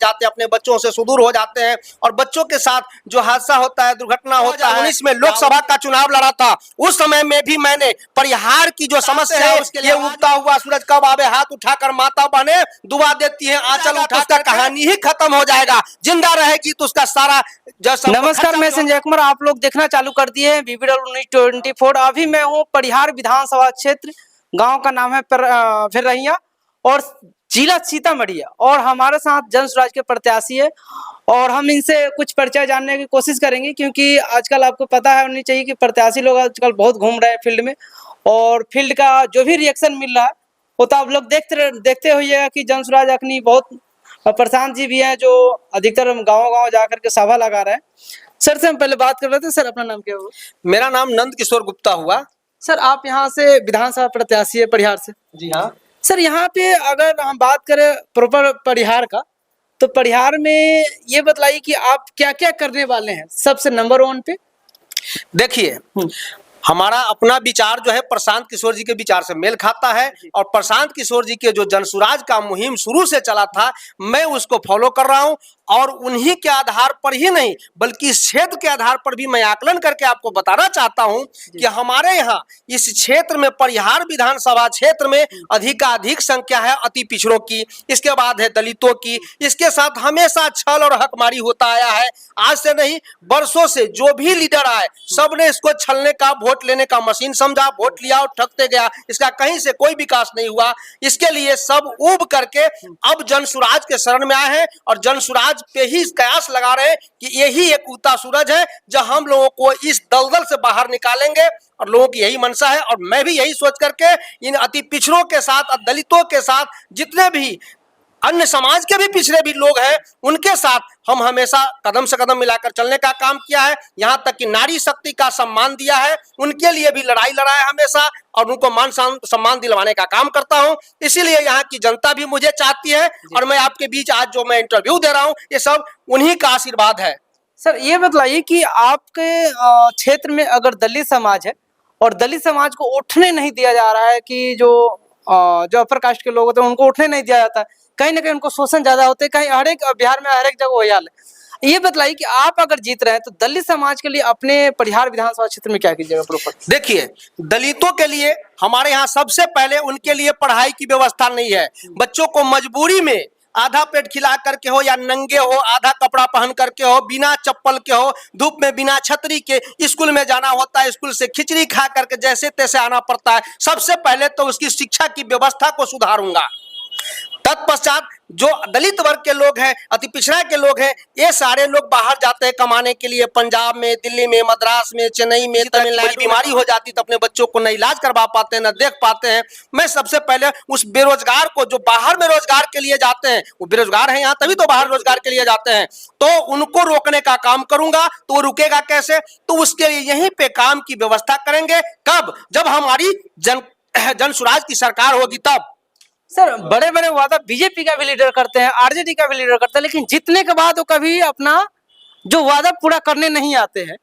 जाते हैं, अपने बच्चों से सुदूर हो जाते हैं और बच्चों के साथ जो हादसा होता है, दुर्घटना होता है। 2019 में लोकसभा का चुनाव लड़ा था, उस समय में भी मैंने परिहार की जो समस्या है उसके लिए उगता हुआ सूरज कब आवे हाथ उठाकर माता बहने दुआ देती है, आंचल उठाकर कहानी ही खत्म हो जाएगा, जिंदा रहेगी तो उसका सारा। नमस्कार, मैं संजय कुमार, आप लोग देखना चालू कर दिए हैं BBW न्यूज़ 24। अभी मैं हूं परिहार विधानसभा क्षेत्र, गांव का नाम है फिरहिया और जिला सीतामढ़ी, और हमारे साथ जन स्वराज के प्रत्याशी है और हम इनसे कुछ परिचय जानने की कोशिश करेंगे, क्योंकि आजकल आपको पता है होनी चाहिए कि प्रत्याशी लोग आजकल बहुत घूम रहे हैं फील्ड में, और फील्ड का जो भी रिएक्शन मिल रहा है वो तो आप लोग देखते होइएगा कि जन स्वराज अखनी बहुत प्रशांत जी भी हैं जो अधिकतर गाँव जाकर के सभा लगा रहे हैं। सर से हम पहले बात कर रहे थे, सर अपना नाम क्या हुआ? मेरा नाम नंद किशोर गुप्ता हुआ। सर आप यहाँ से विधानसभा प्रत्याशी है परिहार से? जी हाँ सर, यहाँ पे अगर हम बात करें प्रॉपर परिहार का, तो परिहार में ये बताइए कि आप क्या क्या करने वाले हैं सबसे नंबर 1 पे? देखिए, हमारा अपना विचार जो है प्रशांत किशोर जी के विचार से मेल खाता है और प्रशांत किशोर जी के जो जनसुराज का मुहिम शुरू से चला था, मैं उसको फॉलो कर रहा हूं और उन्हीं के आधार पर ही नहीं बल्कि इस क्षेत्र के आधार पर भी मैं आकलन करके आपको बताना चाहता हूं कि हमारे यहाँ इस क्षेत्र में परिहार विधानसभा क्षेत्र में अधिकाधिक संख्या है अति पिछड़ों की, इसके बाद है दलितों की, इसके साथ हमेशा छल और हकमारी होता आया है। आज से नहीं, वर्षों से जो भी लीडर आए सबने इसको छलने का, वोट लेने का मशीन समझा, वोट लिया और ठगते गया, इसका कहीं से कोई विकास नहीं हुआ। इसके लिए सब ऊब करके अब जनसुराज के शरण में आए हैं और जनसुराज पे ही कयास लगा रहे हैं कि यही एक उगता सूरज है जो हम लोगों को इस दलदल से बाहर निकालेंगे, और लोगों की यही मंशा है। और मैं भी यही सोच करके इन अति पिछड़ों के साथ, दलितों के साथ, जितने भी अन्य समाज के भी पिछड़े भी लोग हैं उनके साथ हम हमेशा कदम से कदम मिलाकर चलने का काम किया है। यहाँ तक कि नारी शक्ति का सम्मान दिया है, उनके लिए भी लड़ाई लड़ा है हमेशा और उनको मान सम्मान दिलवाने का काम करता हूँ। इसीलिए यहाँ की जनता भी मुझे चाहती है और मैं आपके बीच आज जो मैं इंटरव्यू दे रहा हूँ ये सब उन्हीं का आशीर्वाद है। सर ये बताइए कि आपके क्षेत्र में अगर दलित समाज है और दलित समाज को उठने नहीं दिया जा रहा है, कि जो अपर कास्ट के लोग होते हैं उनको उठने नहीं दिया जाता है, कहीं ना कहीं उनको शोषण ज्यादा होते हैं, कहीं हर एक बिहार में हर एक जगह वही हाल है। ये बताइए कि आप अगर जीत रहे हैं तो दलित समाज के लिए अपने परिहार विधानसभा क्षेत्र में क्या कीजिएगा प्रॉपर? देखिए, दलितों के लिए हमारे यहाँ सबसे पहले उनके लिए पढ़ाई की व्यवस्था नहीं है। बच्चों को मजबूरी में आधा पेट खिला करके हो या नंगे हो, आधा कपड़ा पहन करके हो, बिना चप्पल के हो, धूप में बिना छतरी के स्कूल में जाना होता है, स्कूल से खिचड़ी खा करके जैसे तैसे आना पड़ता है। सबसे पहले तो उसकी शिक्षा की व्यवस्था को सुधारूंगा। तत्पश्चात जो दलित वर्ग के लोग हैं, अति पिछड़ा के लोग हैं, ये सारे लोग बाहर जाते हैं कमाने के लिए, पंजाब में, दिल्ली में, मद्रास में, चेन्नई में, तमिलनाडु। बीमारी हो जाती तो अपने बच्चों को न इलाज करवा पाते हैं, न देख पाते हैं। मैं सबसे पहले उस बेरोजगार को, जो बाहर में रोजगार के लिए जाते हैं, वो बेरोजगार हैं यहाँ तभी तो बाहर रोजगार के लिए जाते हैं, तो उनको रोकने का काम करूंगा। तो वो रुकेगा कैसे? तो उसके लिए यहीं पे काम की व्यवस्था करेंगे। कब? जब हमारी जनसुराज की सरकार होगी तब। सर बड़े बड़े वादा बीजेपी का भी लीडर करते हैं, आरजेडी का भी लीडर करते हैं, लेकिन जीतने के बाद वो कभी अपना जो वादा पूरा करने नहीं आते हैं।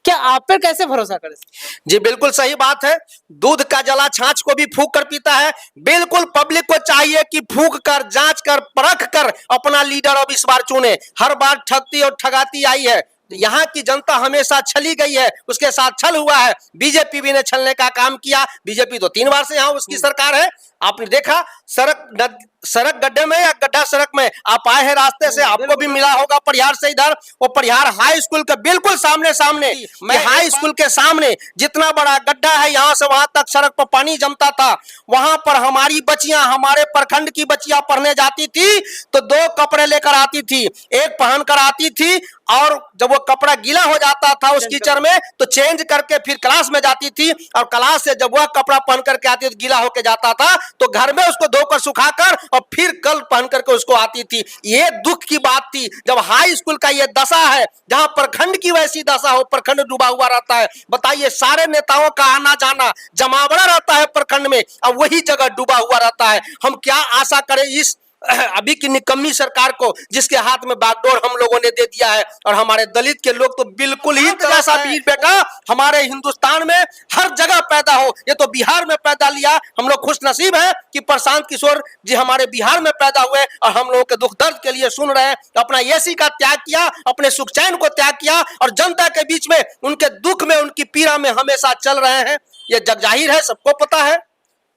क्या आप पर कैसे भरोसा करें? जी बिल्कुल सही बात है। दूध का जला छाछ को भी फूंक कर पीता है। बिल्कुल पब्लिक को चाहिए कि फूंक कर, जांच कर, परख कर अपना लीडर अब इस बार चुने। हर बार ठगती और ठगाती आई है। यहाँ की जनता हमेशा छली गई है, उसके साथ छल हुआ है। बीजेपी भी ने छलने का काम किया। बीजेपी तो 3 बार से यहाँ उसकी सरकार है। आपने देखा सड़क गड्ढे में या गड्ढा सड़क में, आप आए हैं रास्ते से, आपको भी मिला होगा परिहार से इधर, वो परिहार हाई स्कूल के बिल्कुल सामने मैं हाई स्कूल के सामने जितना बड़ा गड्ढा है, यहाँ से वहां तक सड़क पर पानी जमता था। वहां पर हमारी बच्चियां, हमारे प्रखंड की बच्चियां पढ़ने जाती थी तो 2 कपड़े लेकर आती थी, एक पहन कर आती थी और जब वो कपड़ा गीला हो जाता था उस कीचड़ में तो चेंज करके फिर क्लास में जाती थी, और क्लास से जब वह कपड़ा पहन करके आती थी गीला होके जाता था तो घर में उसको धोकर सुखाकर और फिर कल पहन करके उसको आती थी। ये दुख की बात थी जब हाई स्कूल का ये दशा है, जहां प्रखंड की वैसी दशा हो, प्रखंड डूबा हुआ रहता है। बताइए, सारे नेताओं का आना जाना जमावड़ा रहता है प्रखंड में, अब वही जगह डूबा हुआ रहता है। हम क्या आशा करें इस अभी की निकम्मी सरकार को, जिसके हाथ में बागडोर हम लोगों ने दे दिया है। और हमारे दलित के लोग तो बिल्कुल ही जैसा वीर बेटा हमारे हिंदुस्तान में हर जगह पैदा हो, ये तो बिहार में पैदा लिया। हम लोग खुश नसीब है कि प्रशांत किशोर जी हमारे बिहार में पैदा हुए और हम लोगों के दुख दर्द के लिए सुन रहे हैं। अपना एसी का त्याग किया, अपने सुख चैन को त्याग किया और जनता के बीच में उनके दुख में, उनकी पीड़ा में हमेशा चल रहे हैं। ये जग जाहिर है, सबको पता है।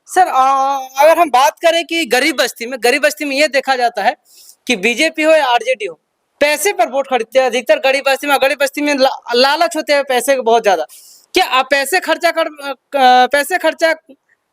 सर अगर हम बात करें कि गरीब बस्ती में ये देखा जाता है कि बीजेपी हो या आरजेडी हो, पैसे पर वोट खरीदते हैं अधिकतर गरीब बस्ती में लालच होते हैं पैसे के बहुत ज्यादा। क्या आप पैसे खर्चा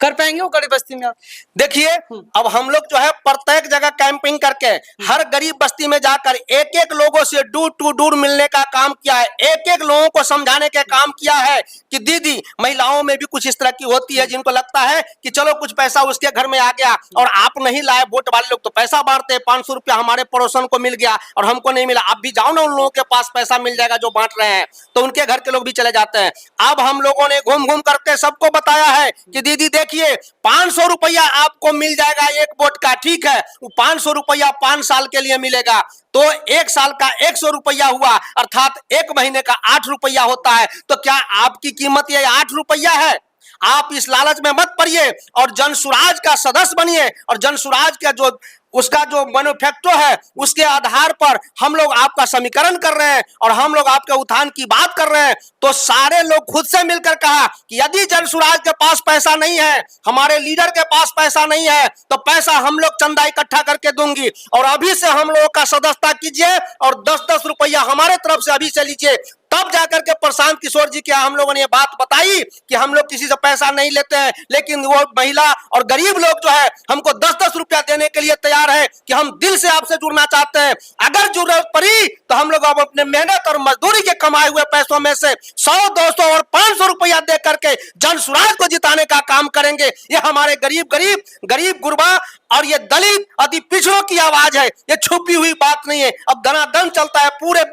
कर पाएंगे वो गरीब बस्ती में आप? देखिए, अब हम लोग जो है प्रत्येक जगह कैंपिंग करके हर गरीब बस्ती में जाकर एक एक लोगों से दूर टू दूर मिलने का काम किया है, एक एक लोगों को समझाने का काम किया है कि दीदी, महिलाओं में भी कुछ इस तरह की होती है जिनको लगता है कि चलो कुछ पैसा उसके घर में आ गया और आप नहीं लाए, वोट वाले लोग तो पैसा बांटते हैं, 500 रुपया हमारे पड़ोसन को मिल गया और हमको नहीं मिला, आप भी जाओ ना, उन लोगों के पास पैसा मिल जाएगा जो बांट रहे हैं, तो उनके घर के लोग भी चले जाते हैं। अब हम लोगों ने घूम घूम करके सबको बताया है कि दीदी देखिए, 500 रुपया आपको मिल जाएगा एक वोट का, ठीक है, वो 500 रुपया 5 साल के लिए मिलेगा, तो एक साल का 100 रुपया हुआ, अर्थात एक महीने का 8 रुपया होता है। तो क्या आपकी कीमत ये 8 रुपया है? आप इस लालच में मत पड़िए और जनसुराज का सदस्य बनिए और जनसुराज का जो उसका जो मैन्युफैक्चर है उसके आधार पर हम लोग आपका समीकरण कर रहे हैं और हम लोग आपके उत्थान की बात कर रहे हैं। तो सारे लोग खुद से मिलकर कहा कि यदि जनसुराज के पास पैसा नहीं है, हमारे लीडर के पास पैसा नहीं है, तो पैसा हम लोग चंदा इकट्ठा करके दूंगी और अभी से हम लोगों का सदस्यता कीजिए और 10-10 रुपया हमारे तरफ से अभी से लीजिए। तब जाकर के प्रशांत किशोर जी के हम लोगों ने ये बात बताई कि हम लोग किसी से पैसा नहीं लेते हैं, लेकिन वो महिला और गरीब लोग जो है हमको 10-10 रुपया देने के लिए तैयार है कि हम दिल से आपसे जुड़ना चाहते हैं। अगर जरूरत पड़ी तो हम लोग अब अपने मेहनत और मजदूरी के कमाए हुए पैसों में से 100-200 और 500 रुपया दे करके जनसुराज को जिताने का काम करेंगे। ये हमारे गरीब गुरबा और ये दलित अति पिछड़ों की आवाज है, ये छुपी हुई बात नहीं है। अब दनादन चलता है, पूरे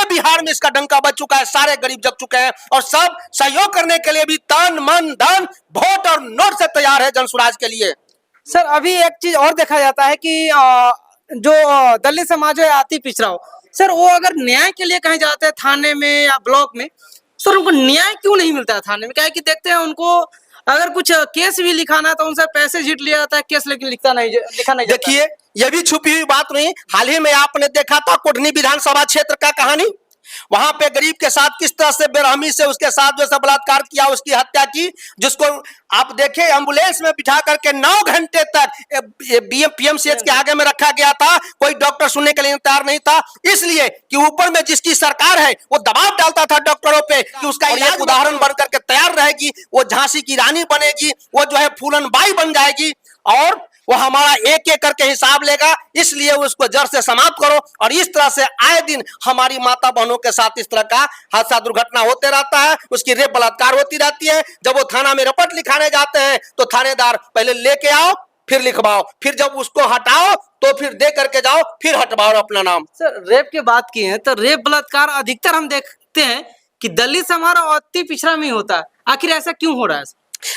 बिहार में इसका डंका बज चुका है, सारे गरीब जग चुके हैं और सब सहयोग करने के लिए भी तन मन धन वोट और नोट से तैयार है जनसुराज के लिए। सर अभी एक चीज और देखा जाता है कि जो दलित समाज है अति पिछड़ा हो, सर वो अगर न्याय के लिए कहीं जाते हैं थाने में या ब्लॉक में, सर उनको न्याय क्यों नहीं मिलता है थाने में? क्या है कि देखते हैं उनको अगर कुछ केस भी लिखाना है तो उनसे पैसे झीट लिया जाता है, केस लेकिन लिखा नहीं जाता। देखिए, यह भी छुपी हुई बात नहीं, हाल ही में आपने देखा था कोटनी विधानसभा क्षेत्र का कहानी, वहां पे गरीब के साथ किस तरह से बेरहमी से उसके साथ जो है बलात्कार किया, उसकी हत्या की, जिसको आप देखें एम्बुलेंस में बिठा करके 9 घंटे तक पीएमसीएच के आगे में रखा गया था, कोई डॉक्टर सुनने के लिए तैयार नहीं था, इसलिए कि ऊपर में जिसकी सरकार है वो दबाव डालता था डॉक्टरों पे कि उसका इलाज उदाहरण बन करके तैयार रहेगी, वो झांसी की रानी बनेगी, वो जो है फूलन बाई बन जाएगी और वो हमारा एक एक करके हिसाब लेगा, इसलिए उसको जड़ से समाप्त करो। और इस तरह से आए दिन हमारी माता बहनों के साथ इस तरह का हादसा दुर्घटना होते रहता है, उसकी रेप बलात्कार होती रहती है। जब वो थाना में रिपोर्ट लिखाने जाते हैं तो थानेदार पहले लेके आओ फिर लिखवाओ, फिर जब उसको हटाओ तो फिर दे करके जाओ, फिर हटवाओ अपना नाम। सर रेप की बात की है तो रेप बलात्कार अधिकतर हम देखते हैं कि दलित समाज और अति पिछड़ा में ही होता है, आखिर ऐसा क्यों हो रहा है?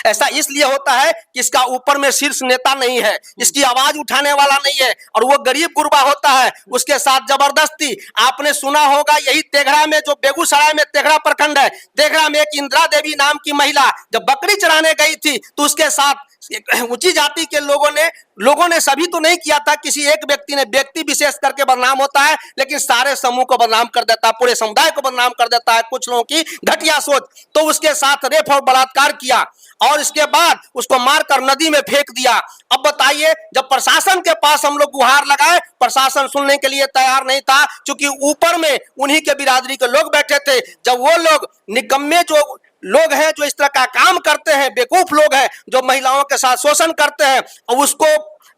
ऐसा इसलिए होता है कि इसका ऊपर में शीर्ष नेता नहीं है, इसकी आवाज उठाने वाला नहीं है और वो गरीब गुरबा होता है, उसके साथ जबरदस्ती। आपने सुना होगा यही तेघड़ा में, जो बेगूसराय में तेघड़ा प्रखंड है, तेघड़ा में एक इंदिरा देवी नाम की महिला जब बकरी चराने गई थी तो उसके साथ ऊंची जाति के लोगों ने सभी तो नहीं किया था, किसी एक व्यक्ति ने, व्यक्ति विशेष करके बदनाम होता है लेकिन सारे समूह को बदनाम कर देता है, पूरे समुदाय को बदनाम कर देता है, कुछ लोगों की घटिया सोच। तो उसके साथ रेप और बलात्कार किया और इसके बाद उसको मारकर नदी में फेंक दिया। अब बताइए, जब प्रशासन के पास हम लोग गुहार लगाए, प्रशासन सुनने के लिए तैयार नहीं था, क्योंकि ऊपर में उन्हीं के बिरादरी के लोग बैठे थे। जब वो लोग निकम्मे जो लोग हैं, जो इस तरह का काम करते हैं, बेवकूफ लोग हैं, जो महिलाओं के साथ शोषण करते हैं, और उसको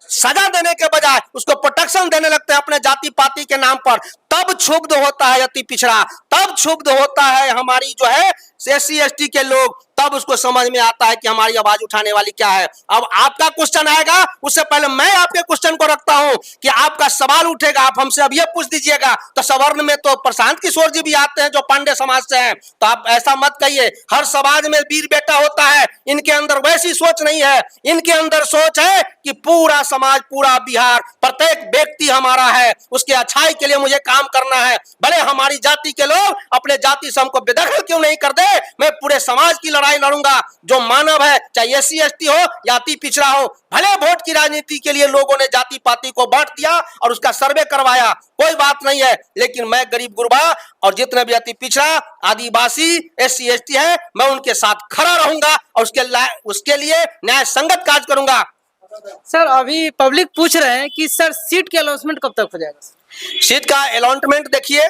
सजा देने के बजाय उसको प्रोटेक्शन देने लगते हैं अपने जाति पाति के नाम पर, तब क्षुब्ध होता है अति पिछड़ा, तब क्षुब्ध होता है हमारी जो है SC ST के लोग, तब उसको समझ में आता है कि हमारी आवाज उठाने वाली क्या है। अब आपका क्वेश्चन आएगा, उससे पहले मैं आपके क्वेश्चन को रखता हूं कि आपका सवाल उठेगा, आप हमसे अब ये पूछ दीजिएगा। तो सवर्ण में तो प्रशांत किशोर जी भी आते हैं जो पांडे समाज से हैं, तो आप ऐसा मत कहिए। हर समाज में वीर बेटा होता है, इनके अंदर वैसी सोच नहीं है। इनके अंदर सोच है कि पूरा समाज, पूरा बिहार, प्रत्येक व्यक्ति हमारा है, उसके अच्छाई के लिए मुझे काम करना है। भले हमारी जाति के लोग अपने जाति से हमको बेदखल क्यों नहीं कर दे, मैं पूरे समाज की लड़ाई लड़ूंगा। जो मानव है, चाहे एससी एसटी हो या अति पिछड़ा हो, भले वोट की राजनीति के लिए लोगों ने जाति पाति को बांट दिया और उसका सर्वे करवाया, कोई बात नहीं है, लेकिन मैं गरीब गुरबा और जितने भी अति पिछड़ा, आदिवासी, एससी एसटी है, मैं उनके साथ खड़ा रहूंगा और उसके लिए न्याय संगत कार्य करूंगा। सर अभी पब्लिक पूछ रहे हैं कि सर सीट के अलॉटमेंट कब तक हो जाएगा? सीट का अलॉटमेंट देखिए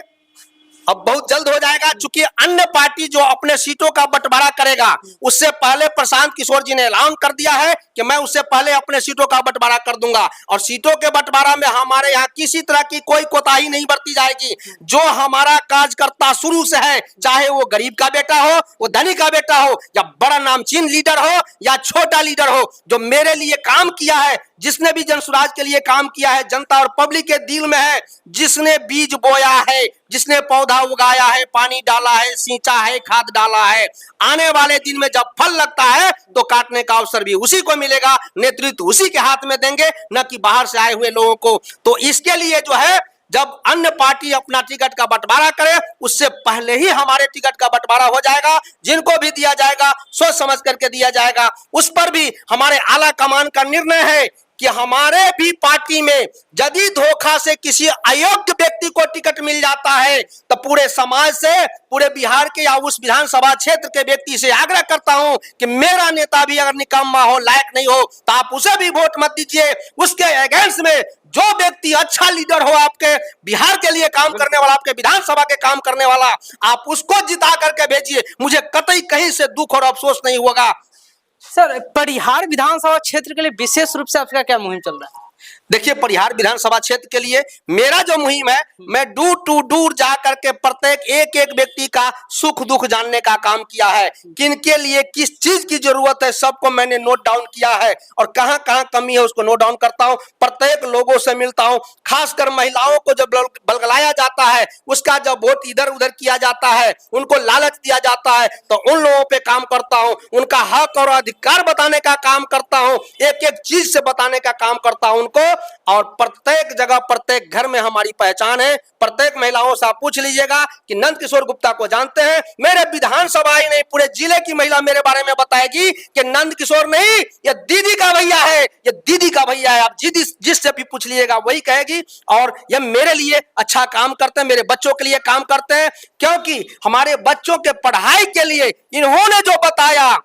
अब बहुत जल्द हो जाएगा, चूंकि अन्य पार्टी जो अपने सीटों का बंटवारा करेगा, उससे पहले प्रशांत किशोर जी ने ऐलान कर दिया है कि मैं उससे पहले अपने सीटों का बंटवारा कर दूंगा। और सीटों के बंटवारा में हमारे यहाँ किसी तरह की कोई कोताही नहीं बरती जाएगी। जो हमारा कार्यकर्ता शुरू से है, चाहे वो गरीब का बेटा हो, वो धनी का बेटा हो, या बड़ा नामचीन लीडर हो या छोटा लीडर हो, जो मेरे लिए काम किया है, जिसने भी जनसुराज के लिए काम किया है, जनता और पब्लिक के दिल में है, जिसने बीज बोया है, जिसने पौधा उगाया है, पानी डाला है, सींचा है, खाद डाला है, आने वाले दिन में जब फल लगता है तो काटने का अवसर भी उसी को मिलेगा, नेतृत्व उसी के हाथ में देंगे, न कि बाहर से आए हुए लोगों को। तो इसके लिए जो है, जब अन्य पार्टी अपना टिकट का बंटवारा करे, उससे पहले ही हमारे टिकट का बंटवारा हो जाएगा। जिनको भी दिया जाएगा सोच समझ करके दिया जाएगा। उस पर भी हमारे आला कमान का निर्णय है कि हमारे भी पार्टी में यदि धोखा से किसी अयोग्य व्यक्ति को टिकट मिल जाता है, तो पूरे समाज से, पूरे बिहार के या उस विधानसभा क्षेत्र के व्यक्ति से आग्रह करता हूं कि मेरा नेता भी अगर निकम्मा हो, लायक नहीं हो, तो आप उसे भी वोट मत दीजिए। उसके अगेंस्ट में जो व्यक्ति अच्छा लीडर हो, आपके बिहार के लिए काम करने वाला, आपके विधानसभा के काम करने वाला, आप उसको जिता करके भेजिए। मुझे कतई कहीं से दुख और अफसोस नहीं होगा। सर परिहार विधानसभा क्षेत्र के लिए विशेष रूप से आपका क्या मुहिम चल रहा है? देखिए, परिहार विधानसभा क्षेत्र के लिए मेरा जो मुहिम है, मैं दूर टू दूर जा करके प्रत्येक एक एक व्यक्ति का सुख दुख जानने का काम किया है। किनके लिए किस चीज की जरूरत है, सबको मैंने नोट डाउन किया है, और कहां कहां कमी है उसको नोट डाउन करता हूं। प्रत्येक लोगों से मिलता हूं, खासकर महिलाओं को जब बलगलाया जाता है, उसका जब वोट इधर उधर किया जाता है, उनको लालच दिया जाता है, तो उन लोगों पे काम करता हूं, उनका हक और अधिकार बताने का काम करता हूं, एक एक चीज से बताने का काम करता हूं उनको। और प्रत्येक जगह, प्रत्येक घर में हमारी पहचान है। प्रत्येक महिलाओं से आप पूछ लीजिएगा कि नंद किशोर गुप्ता को जानते हैं। मेरे विधानसभा ही नहीं, पूरे जिले की महिला मेरे बारे में बताएगी कि नंद किशोर नहीं, ये दीदी का भैया है, ये दीदी का भैया है। आप जिससे भी पूछ लीजिएगा वही कहेगी। और ये मेरे लिए अच्छा काम करते हैं, मेरे बच्चों के लिए काम करते हैं, क्योंकि हमारे बच्चों के पढ़ाई के लिए इन्होंने जो बताया,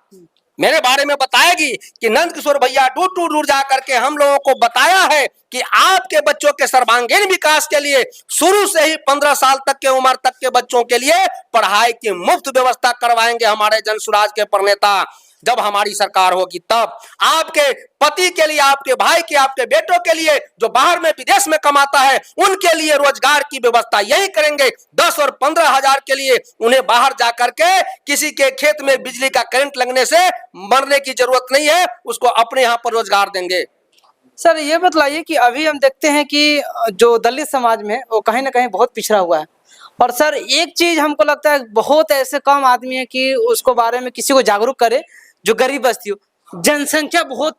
मेरे बारे में बताएगी कि नंद किशोर भैया दूर जा करके हम लोगों को बताया है कि आपके बच्चों के सर्वांगीण विकास के लिए शुरू से ही 15 साल तक के उम्र तक के बच्चों के लिए पढ़ाई की मुफ्त व्यवस्था करवाएंगे हमारे जनसुराज के प्रणेता। जब हमारी सरकार होगी तब आपके पति के लिए, आपके भाई के, आपके बेटों के लिए जो बाहर में विदेश में कमाता है, उनके लिए रोजगार की व्यवस्था यही करेंगे। 10 और 15 हजार के लिए उन्हें बाहर जाकर के किसी के खेत में बिजली का करंट लगने से मरने की जरूरत नहीं है, उसको अपने यहाँ पर रोजगार देंगे। सर ये बतलाइए कि अभी हम देखते हैं कि जो दलित समाज में वो कहीं ना कहीं बहुत पिछड़ा हुआ है, और सर एक चीज हमको लगता है बहुत ऐसे कम आदमी है कि उसको बारे में किसी को जागरूक करे, जो गरीब बस्ती हो। जनसंख्या बहुत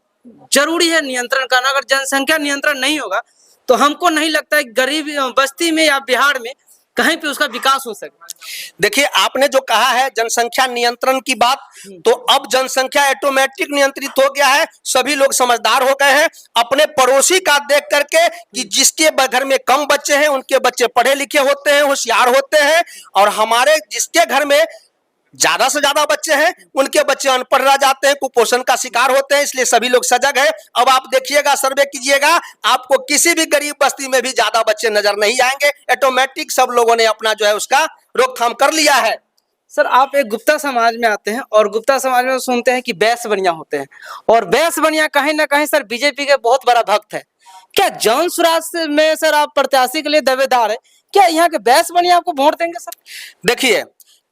जरूरी है नियंत्रण करना। अगर जनसंख्या नियंत्रण नहीं होगा तो हमको नहीं लगता है गरीब बस्ती में या बिहार में कहीं पे उसका विकास हो सके। देखिए, आपने जो कहा है जनसंख्या नियंत्रण की बात, तो अब जनसंख्या ऑटोमेटिक नियंत्रित हो गया है। सभी लोग समझदार हो गए हैं अपने पड़ोसी का देख करके कि जिसके घर में कम बच्चे हैं उनके बच्चे पढ़े लिखे होते हैं, होशियार होते हैं, और हमारे जिसके घर में ज्यादा से ज्यादा बच्चे हैं उनके बच्चे अनपढ़ रह जाते हैं, कुपोषण का शिकार होते हैं। इसलिए सभी लोग सजग हैं। अब आप देखिएगा, सर्वे कीजिएगा, आपको किसी भी गरीब बस्ती में भी ज्यादा बच्चे नजर नहीं आएंगे। ऑटोमेटिक सब लोगों ने अपना जो है उसका रोकथाम कर लिया है। सर आप एक गुप्ता समाज में आते हैं और गुप्ता समाज में सुनते हैं कि बैस बनिया होते हैं, और बैस बनिया कहीं ना कहीं सर बीजेपी के बहुत बड़ा भक्त है। क्या जनसुराज में सर आप प्रत्याशी के लिए दावेदार है? क्या यहाँ के बैस बनिया आपको वोट देंगे सर? देखिए,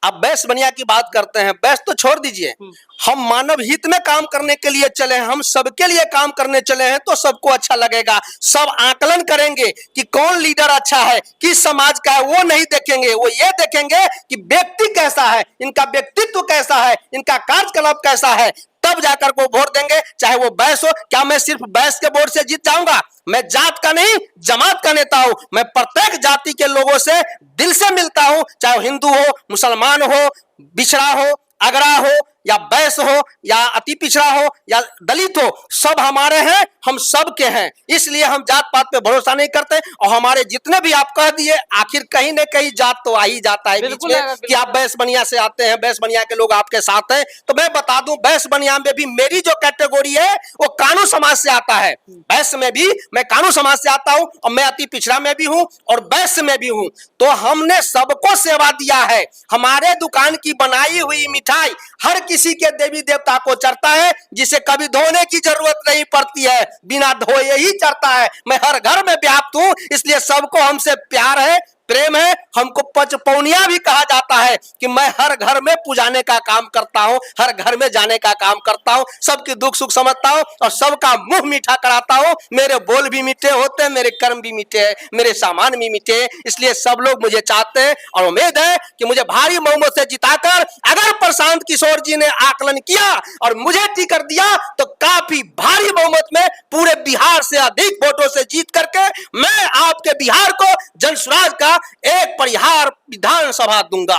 अब बैस बनिया की बात करते हैं, बैस तो छोड़ दीजिए, हम मानव हित में काम करने के लिए चले हैं, हम सबके लिए काम करने चले हैं, तो सबको अच्छा लगेगा। सब आकलन करेंगे कि कौन लीडर अच्छा है, किस समाज का है, वो नहीं देखेंगे, वो ये देखेंगे कि व्यक्ति कैसा है, इनका व्यक्तित्व कैसा है, इनका कार्यकलाप कैसा है, तब जाकर को वोट देंगे। चाहे वो बैस हो, क्या मैं सिर्फ बैस के वोट से जीत जाऊंगा? मैं जात का नहीं, जमात का नेता हूं। मैं प्रत्येक जाति के लोगों से दिल से मिलता हूं, चाहे हिंदू हो, मुसलमान हो, बिछड़ा हो, अगड़ा हो, या बैस हो, या अति पिछड़ा हो, या दलित हो, सब हमारे हैं, हम सब के हैं। इसलिए हम जात पात पे भरोसा नहीं करते। और हमारे जितने भी आप कह दिए, आखिर कहीं न कहीं जात तो आ ही जाता है बीच में कि आप बैस बनिया से आते हैं, बैस बनिया के लोग आपके साथ हैं। तो मैं बता दूं, बैस बनिया में भी मेरी जो कैटेगरी है वो कानू समाज से आता है। बैस में भी मैं कानू समाज से आता हूं, और मैं अति पिछड़ा में भी हूं और बैस में भी हूं। तो हमने सबको सेवा दिया है। हमारे दुकान की बनाई हुई मिठाई हर किसी के देवी देवता को चढ़ता है, जिसे कभी धोने की जरूरत नहीं पड़ती है, बिना धोए ही चढ़ता है। मैं हर घर में व्याप्त हूं, इसलिए सबको हमसे प्यार है, प्रेम है। हमको पचपौनिया भी कहा जाता है कि मैं हर घर में पुजाने का काम करता हूं, हर घर में जाने का काम करता हूं, सबकी दुख सुख समझता हूं और सबका मुंह मीठा कराता हूं। मेरे बोल भी मीठे होते हैं, मेरे कर्म भी मीठे हैं, मेरे सामान भी मीठे हैं। इसलिए सब लोग मुझे चाहते हैं और उम्मीद है कि मुझे भारी बहुमत से जिताकर अगर प्रशांत किशोर जी ने आकलन किया और मुझे टिकट दिया, तो काफी भारी बहुमत में पूरे बिहार से अधिक वोटों से जीत करके मैं आपके बिहार को जनसुराज का एक परिहार विधानसभा दूंगा।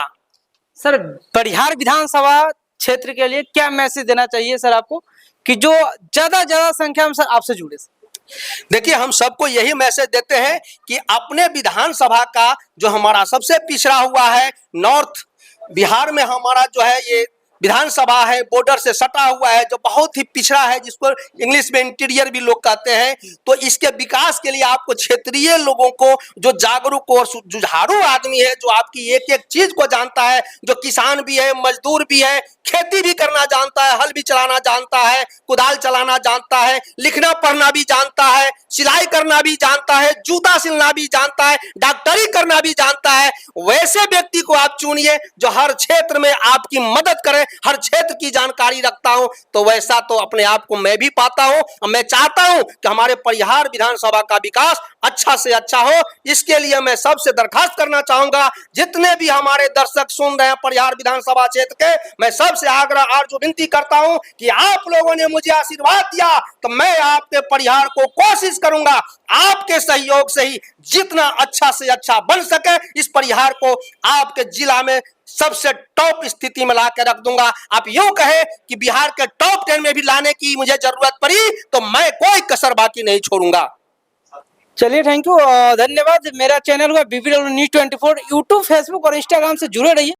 सर, परिहार विधानसभा क्षेत्र के लिए क्या मैसेज देना चाहिए सर आपको, कि जो ज्यादा संख्या में सर आपसे जुड़े? देखिए, हम सबको यही मैसेज देते हैं कि अपने विधानसभा का जो हमारा सबसे पिछड़ा हुआ है, नॉर्थ बिहार में हमारा जो है ये विधानसभा है, बॉर्डर से सटा हुआ है, जो बहुत ही पिछड़ा है, जिसको इंग्लिश में इंटीरियर भी लोग कहते हैं। तो इसके विकास के लिए आपको क्षेत्रीय लोगों को, जो जागरूक और जुझारू आदमी है, जो आपकी एक एक चीज को जानता है, जो किसान भी है, मजदूर भी है, खेती भी करना जानता है, हल भी चलाना जानता है, कुदाल चलाना जानता है, लिखना पढ़ना भी जानता है, सिलाई करना भी जानता है, जूता सिलना भी जानता है, डॉक्टरी करना भी जानता है, वैसे व्यक्ति को आप चुनिए जो हर क्षेत्र में आपकी मदद करे, हर क्षेत्र की जानकारी रखता हूं। तो वैसा तो अपने आप को मैं भी पाता हूं और मैं चाहता हूं कि हमारे परिहार विधानसभा का विकास अच्छा से अच्छा हो। इसके लिए मैं सबसे दरखास्त करना चाहूंगा, जितने भी हमारे दर्शक सुन रहे हैं परिहार विधानसभा क्षेत्र के, मैं सबसे आग्रह आरजू विनती करता हूं कि आप लोगों ने मुझे आशीर्वाद दिया, तो मैं आपके परिहार को कोशिश करूंगा आपके सहयोग से ही जितना अच्छा से अच्छा बन सके, इस परिहार को आपके जिला में सबसे टॉप स्थिति में ला के रख दूंगा। आप यूं कहे कि बिहार के टॉप 10 में भी लाने की मुझे जरूरत पड़ी तो मैं कोई कसर बाकी नहीं छोड़ूंगा। चलिए, थैंक यू, धन्यवाद। मेरा चैनल हुआ BBW News 24, यूट्यूब, फेसबुक और इंस्टाग्राम से जुड़े रहिए।